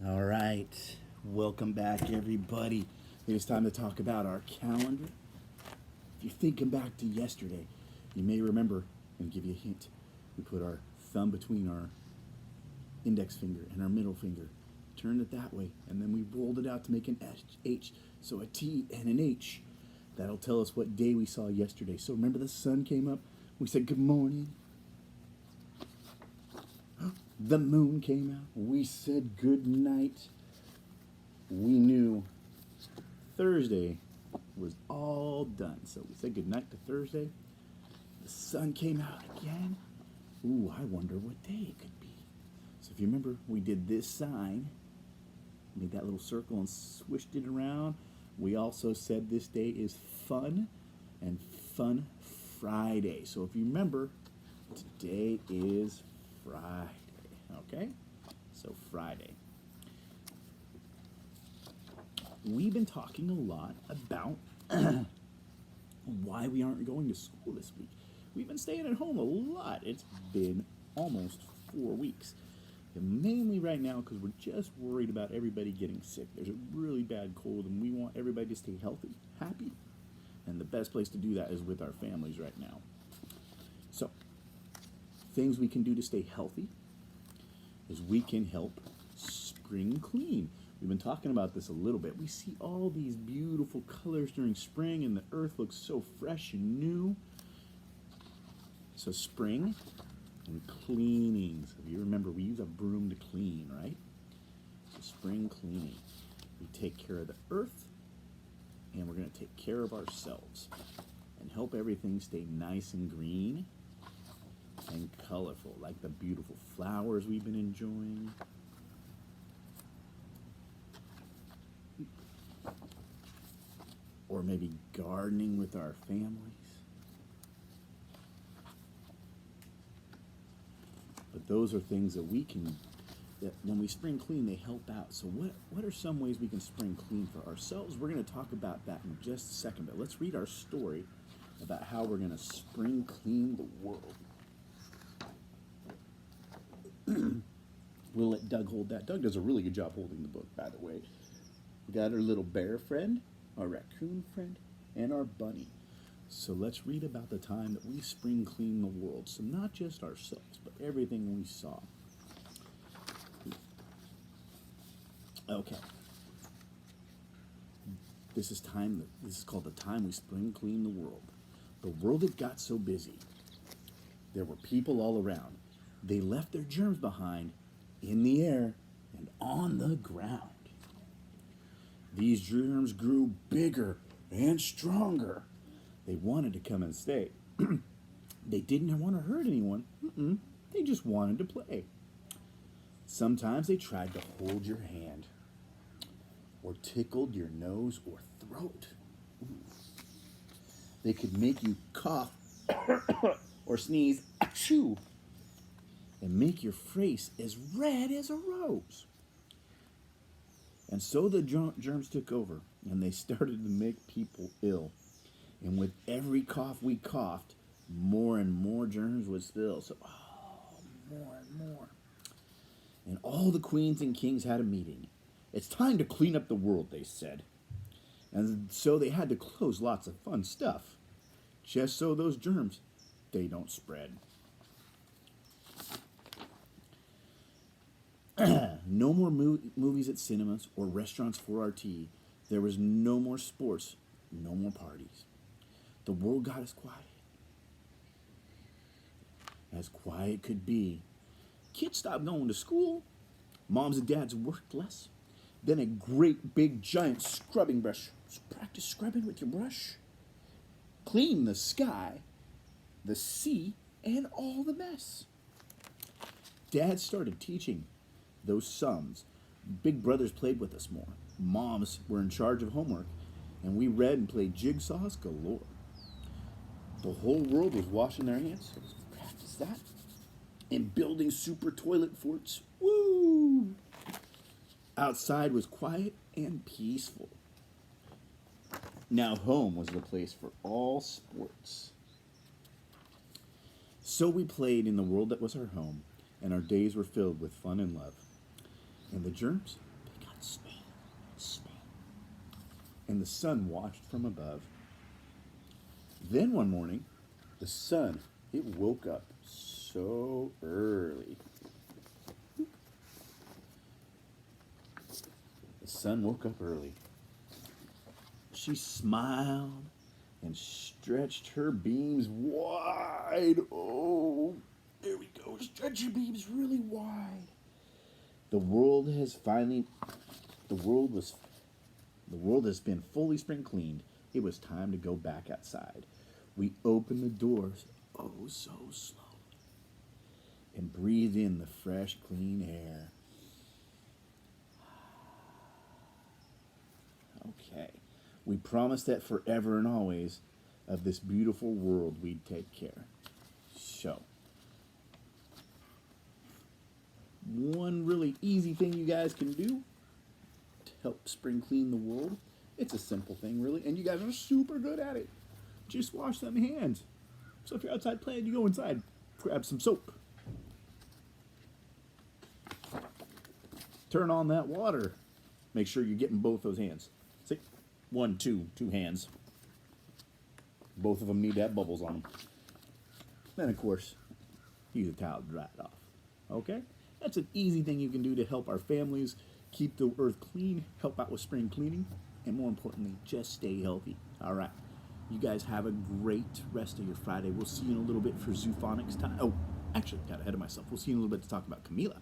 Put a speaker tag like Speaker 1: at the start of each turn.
Speaker 1: All right. Welcome back, everybody. It is time to talk about our calendar. If you're thinking back to yesterday, you may remember, and give you a hint, we put our thumb between our index finger and our middle finger, turned it that way, and then we rolled it out to make an H. So a T and an H. That'll tell us what day we saw yesterday. So remember the sun came up? We said good morning. The moon came out. We said good night. We knew Thursday was all done. So we said good night to Thursday. The sun came out again. Ooh, I wonder what day it could be. So if you remember, we did this sign, made that little circle and swished it around. We also said this day is fun and Fun Friday. So if you remember, today is Friday. Okay? So Friday. We've been talking a lot about why we aren't going to school this week. We've been staying at home a lot. It's been almost 4 weeks. And mainly right now because we're just worried about everybody getting sick. There's a really bad cold and we want everybody to stay healthy, happy. And the best place to do that is with our families right now. So, things we can do to stay healthy is we can help spring clean. We've been talking about this a little bit. We see all these beautiful colors during spring and the earth looks so fresh and new. So spring and cleaning. So if you remember, we use a broom to clean, right? So spring cleaning. We take care of the earth and we're going to take care of ourselves and help everything stay nice and green and colorful, like the beautiful flowers we've been enjoying. Or maybe gardening with our families. But those are things that we can, that when we spring clean, they help out. So what are some ways we can spring clean for ourselves? We're going to talk about that in just a second, but let's read our story about how we're going to spring clean the world. We'll let Doug hold that. Doug does a really good job holding the book, by the way. We got our little bear friend, our raccoon friend, and our bunny. So let's read about the time that we spring clean the world. So not just ourselves, but everything we saw. Okay. This is called the time we spring clean the world. The world had got so busy. There were people all around. They left their germs behind in the air and on the ground. These germs grew bigger and stronger. They wanted to come and stay. They didn't want to hurt anyone. They just wanted to play. Sometimes they tried to hold your hand or tickled your nose or throat. They could make you cough or sneeze, achoo, and make your face as red as a rose. And so the germs took over, and they started to make people ill. And with every cough we coughed, more and more germs would spill. So, more and more. And all the queens and kings had a meeting. It's time to clean up the world, they said. And so they had to close lots of fun stuff, just so those germs, they don't spread. No more movies at cinemas or restaurants for our tea. There was no more sports, no more parties. The world got as quiet could be. Kids stopped going to school. Moms and dads worked less. Then a great big giant scrubbing brush. So practice scrubbing with your brush. Clean the sky, the sea, and all the mess. Dad started teaching those sums. Big brothers played with us more. Moms were in charge of homework, and we read and played jigsaws galore. The whole world was washing their hands, so let's practice that. And building super toilet forts. Woo! Outside was quiet and peaceful. Now home was the place for all sports. So we played in the world that was our home, and our days were filled with fun and love. And the germs, Small, small. And the sun watched from above. Then one morning, the sun, it woke up so early. The sun woke up early. She smiled and stretched her beams wide. Oh, there we go. Stretch your beams really wide. The world has finally, the world has been fully spring cleaned. It was time to go back outside. We opened the doors, oh so slowly, and breathed in the fresh, clean air. Okay. We promised that forever and always of this beautiful world we'd take care. So, one really easy thing you guys can do to help spring clean the world. It's a simple thing, really, and you guys are super good at it. Just wash them hands. So if you're outside playing, you go inside, grab some soap. Turn on that water. Make sure you're getting both those hands. See? 1, 2 hands. Both of them need to have bubbles on them. Then, of course, use a towel to dry it off. Okay? That's an easy thing you can do to help our families keep the earth clean, help out with spring cleaning, and more importantly, just stay healthy. All right. You guys have a great rest of your Friday. We'll see you in a little bit for Zoophonics time. Oh, actually, got ahead of myself. We'll see you in a little bit to talk about Camila.